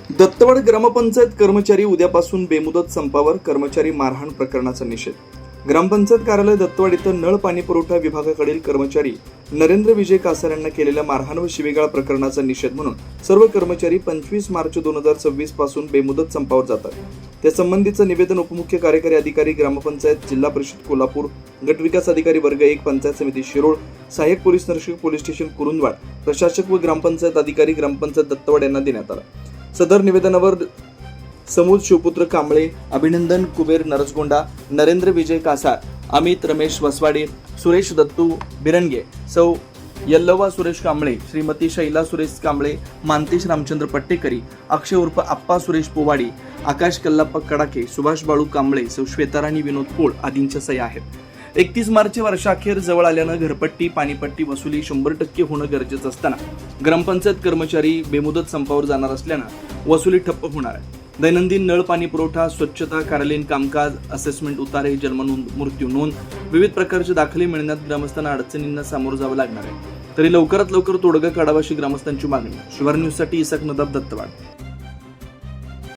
दत्तवाड ग्रामपंचायत कर्मचारी उद्यापासून बेमुदत संपावर. कर्मचारी मारहाण प्रकरणाचा निषेध. ग्रामपंचायत कार्यालय दत्तवाड इथं नळ पाणी पुरवठा विभागाकडील कर्मचारी नरेंद्र विजय कासार यांना केलेल्या मारहाण व शिवीगाळ प्रकरणाचा निषेध म्हणून सर्व कर्मचारी 25 मार्च 2026 पासून बेमुदत संपावर जातात. त्या संबंधीचं निवेदन उपमुख्य कार्यकारी अधिकारी ग्रामपंचायत जिल्हा परिषद कोल्हापूर, गटविकास अधिकारी वर्ग 1 पंचायत समिती शिरोळ, सहाय्यक पोलीस निरीक्षक पोलीस स्टेशन कुरुंदवाड, प्रशासक व ग्रामपंचायत अधिकारी ग्रामपंचायत दत्तवाड यांना देण्यात आला. सदर निवेदनावर समूद शिवपुत्र कांबळे, अभिनंदन कुबेर नरसगोंडा, नरेंद्र विजय कासार, अमित रमेश वसवाडे, सुरेश दत्तू बिरंगे, सौ यल्लवा सुरेश कांबळे, श्रीमती शैला सुरेश कांबळे, मानतेश रामचंद्र पट्टेकरी, अक्षय उर्फ आप्पा सुरेश पोवाडी, आकाश कल्लाप्पा कडाके, सुभाष बाळू कांबळे, सौ श्वेताराणी विनोद पोळ आदींच्या सह्या आहेत. 31 मार्च वर्षाखेर जवळ आल्यानं घरपट्टी पाणीपट्टी वसुली 100% होणं गरजेचं असताना ग्रामपंचायत कर्मचारी बेमुदत संपावर जाणार असल्यानं वसुली ठप्प होणार आहे. दैनंदिन नळ पाणी पुरवठा, स्वच्छता, कार्यालयीन कामकाज, असेसमेंट उतारे, जन्मनोंद, मृत्यू नोंद, विविध प्रकारचे दाखले मिळण्यात ग्रामस्थांना अडचणींना सामोरं जावं लागणार आहे. तरी लवकरात लवकर तोडगा काढावा अशी ग्रामस्थांची मागणी. शिवार न्यूजसाठी इसाक नदाब, दत्तवाड.